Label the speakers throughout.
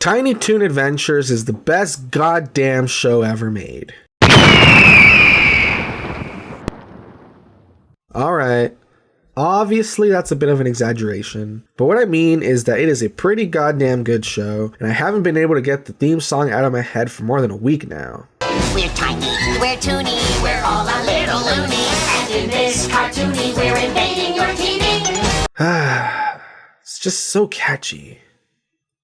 Speaker 1: Tiny Toon Adventures is the best goddamn show ever made. Alright, obviously that's a bit of an exaggeration, but what I mean is that it is a pretty goddamn good show, and I haven't been able to get the theme song out of my head for more than a week now.
Speaker 2: We're tiny, we're toony, we're all a little loony, and in this cartoony we're invading your TV.
Speaker 1: It's just so catchy.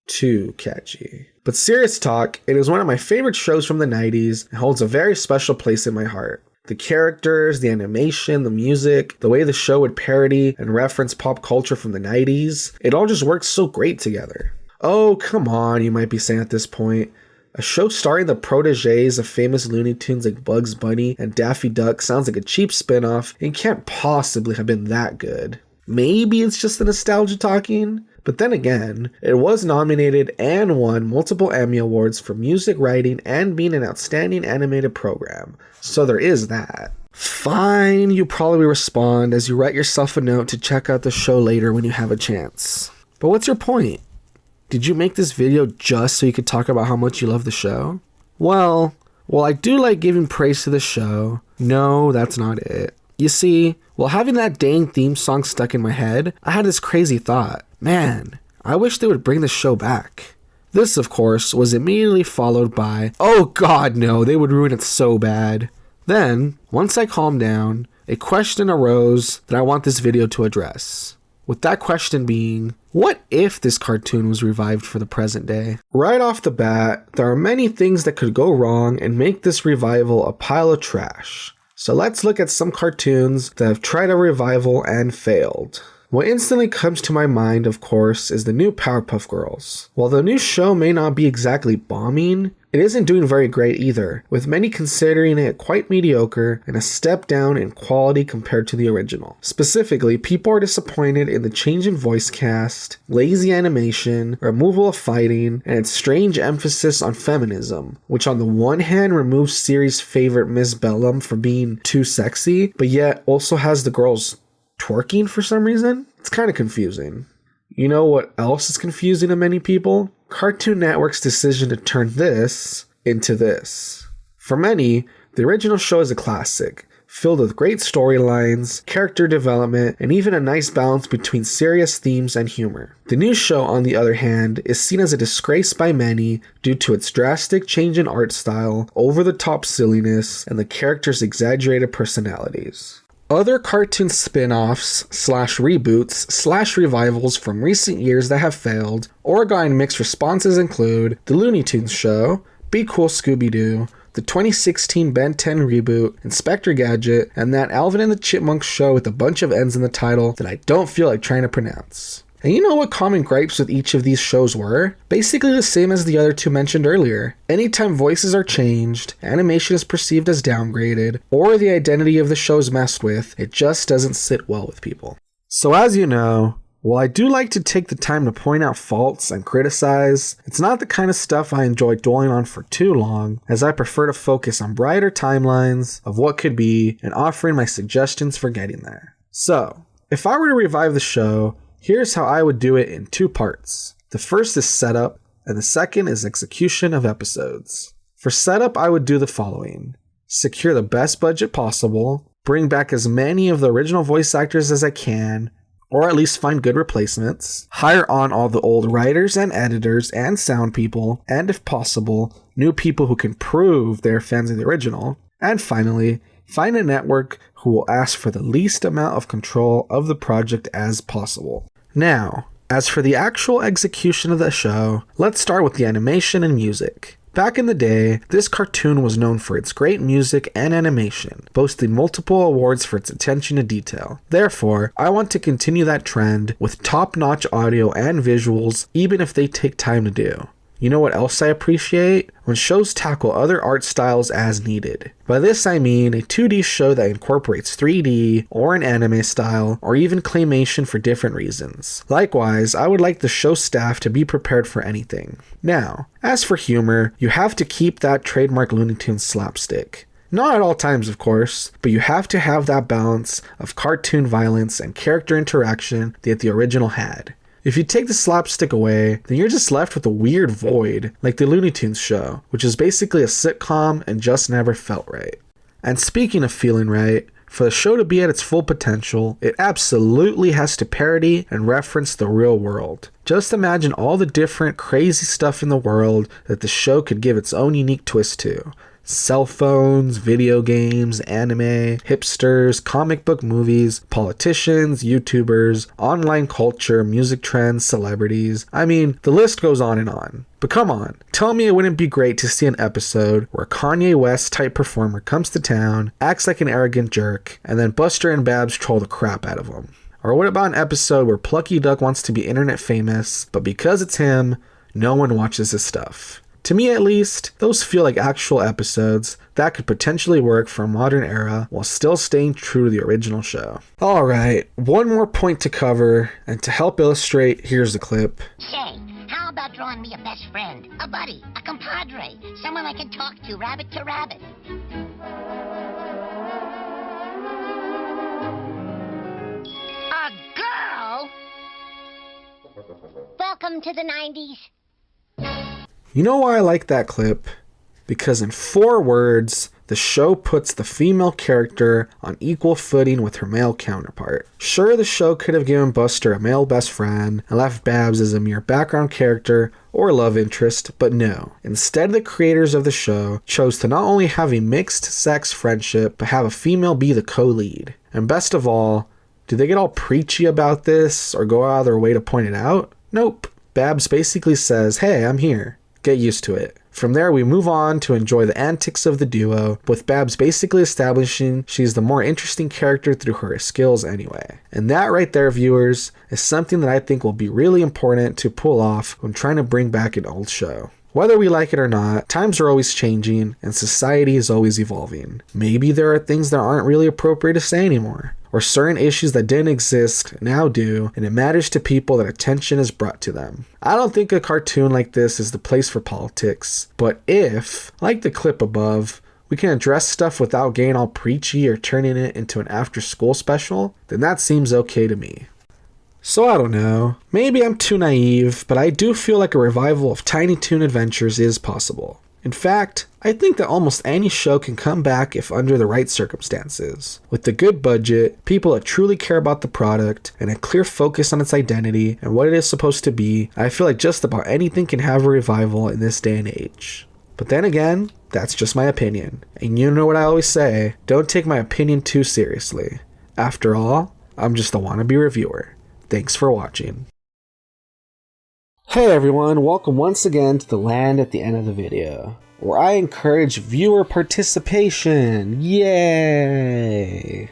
Speaker 1: Too catchy. But serious talk, it is one of my favorite shows from the 90s and holds a very special place in my heart. The characters, the animation, the music, the way the show would parody and reference pop culture from the 90s, it all just works so great together. Oh, come on, you might be saying at this point. A show starring the proteges of famous Looney Tunes like Bugs Bunny and Daffy Duck sounds like a cheap spin-off and can't possibly have been that good. Maybe it's just the nostalgia talking? But then again, it was nominated and won multiple Emmy Awards for music writing and being an outstanding animated program. So there is that. Fine, you probably respond as you write yourself a note to check out the show later when you have a chance. But what's your point? Did you make this video just so you could talk about how much you love the show? Well, while I do like giving praise to the show, no, that's not it. You see, while having that dang theme song stuck in my head, I had this crazy thought. Man, I wish they would bring the show back. This, of course, was immediately followed by, oh god no, they would ruin it so bad. Then, once I calmed down, a question arose that I want this video to address. With that question being, what if this cartoon was revived for the present day? Right off the bat, there are many things that could go wrong and make this revival a pile of trash. So let's look at some cartoons that have tried a revival and failed. What instantly comes to my mind, of course, is the new Powerpuff Girls. While the new show may not be exactly bombing, it isn't doing very great either, with many considering it quite mediocre and a step down in quality compared to the original. Specifically, people are disappointed in the change in voice cast, lazy animation, removal of fighting, and its strange emphasis on feminism, which on the one hand removes series favorite Miss Bellum for being too sexy, but yet also has the girls twerking for some reason? It's kind of confusing. You know what else is confusing to many people? Cartoon Network's decision to turn this into this. For many, the original show is a classic, filled with great storylines, character development, and even a nice balance between serious themes and humor. The new show, on the other hand, is seen as a disgrace by many due to its drastic change in art style, over-the-top silliness, and the characters' exaggerated personalities. Other cartoon spin-offs / reboots / revivals from recent years that have failed or gotten mixed responses include The Looney Tunes Show, Be Cool Scooby-Doo, the 2016 Ben 10 reboot, Inspector Gadget, and that Alvin and the Chipmunks show with a bunch of N's in the title that I don't feel like trying to pronounce. And you know what common gripes with each of these shows were? Basically the same as the other two mentioned earlier. Anytime voices are changed, animation is perceived as downgraded, or the identity of the show is messed with, it just doesn't sit well with people. So as you know, while I do like to take the time to point out faults and criticize, it's not the kind of stuff I enjoy dwelling on for too long, as I prefer to focus on brighter timelines of what could be and offering my suggestions for getting there. So, if I were to revive the show, here's how I would do it in two parts. The first is setup, and the second is execution of episodes. For setup, I would do the following. Secure the best budget possible, bring back as many of the original voice actors as I can, or at least find good replacements, hire on all the old writers and editors and sound people, and if possible, new people who can prove they're fans of the original, and finally, find a network who will ask for the least amount of control of the project as possible. Now, as for the actual execution of the show, let's start with the animation and music. Back in the day, this cartoon was known for its great music and animation, boasting multiple awards for its attention to detail. Therefore, I want to continue that trend with top-notch audio and visuals, even if they take time to do. You know what else I appreciate? When shows tackle other art styles as needed. By this I mean a 2D show that incorporates 3D, or an anime style, or even claymation for different reasons. Likewise, I would like the show staff to be prepared for anything. Now, as for humor, you have to keep that trademark Looney Tunes slapstick. Not at all times, of course, but you have to have that balance of cartoon violence and character interaction that the original had. If you take the slapstick away, then you're just left with a weird void, like the Looney Tunes show, which is basically a sitcom and just never felt right. And speaking of feeling right, for the show to be at its full potential, it absolutely has to parody and reference the real world. Just imagine all the different crazy stuff in the world that the show could give its own unique twist to. Cell phones, video games, anime, hipsters, comic book movies, politicians, YouTubers, online culture, music trends, celebrities. I mean, the list goes on and on. But come on, tell me it wouldn't be great to see an episode where a Kanye West type performer comes to town, acts like an arrogant jerk, and then Buster and Babs troll the crap out of him. Or what about an episode where Plucky Duck wants to be internet famous, but because it's him, no one watches his stuff? To me at least, those feel like actual episodes that could potentially work for a modern era while still staying true to the original show. Alright, one more point to cover, and to help illustrate, here's the clip.
Speaker 2: Say, how about drawing me a best friend, a buddy, a compadre, someone I can talk to rabbit. A girl? Welcome to the 90s.
Speaker 1: You know why I like that clip? Because in 4 words, the show puts the female character on equal footing with her male counterpart. Sure, the show could have given Buster a male best friend and left Babs as a mere background character or love interest, but no. Instead, the creators of the show chose to not only have a mixed sex friendship, but have a female be the co-lead. And best of all, do they get all preachy about this or go out of their way to point it out? Nope. Babs basically says, hey, I'm here. Get used to it. From there, we move on to enjoy the antics of the duo, with Babs basically establishing she's the more interesting character through her skills anyway. And that right there, viewers, is something that I think will be really important to pull off when trying to bring back an old show. Whether we like it or not, times are always changing and society is always evolving. Maybe there are things that aren't really appropriate to say anymore, or certain issues that didn't exist now do, and it matters to people that attention is brought to them. I don't think a cartoon like this is the place for politics, but if, like the clip above, we can address stuff without getting all preachy or turning it into an after-school special, then that seems okay to me. So I don't know, maybe I'm too naive, but I do feel like a revival of Tiny Toon Adventures is possible. In fact, I think that almost any show can come back if under the right circumstances. With the good budget, people that truly care about the product, and a clear focus on its identity and what it is supposed to be, I feel like just about anything can have a revival in this day and age. But then again, that's just my opinion. And you know what I always say, don't take my opinion too seriously. After all, I'm just a wannabe reviewer. Thanks for watching. Hey everyone, welcome once again to the land at the end of the video, where I encourage viewer participation. Yay!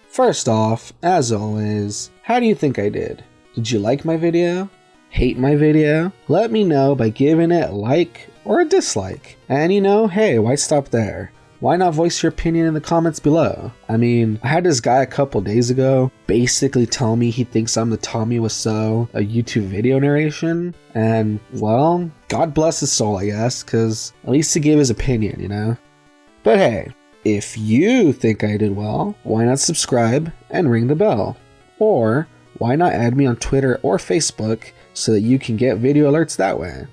Speaker 1: First off, as always, how do you think I did? Did you like my video? Hate my video? Let me know by giving it a like or a dislike. And you know, hey, why stop there? Why not voice your opinion in the comments below? I mean, I had this guy a couple days ago basically tell me he thinks I'm the Tommy Wiseau of YouTube video narration, and well, God bless his soul, I guess, because at least he gave his opinion, you know? But hey, if you think I did well, why not subscribe and ring the bell? Or why not add me on Twitter or Facebook so that you can get video alerts that way?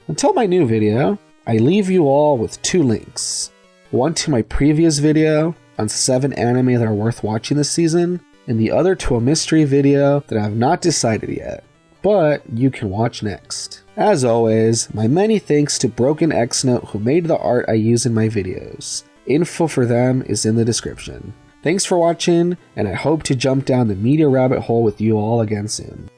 Speaker 1: Until my new video, I leave you all with 2 links. One to my previous video on 7 anime that are worth watching this season, and the other to a mystery video that I have not decided yet, but you can watch next. As always, my many thanks to Broken X Note who made the art I use in my videos. Info for them is in the description. Thanks for watching, and I hope to jump down the media rabbit hole with you all again soon.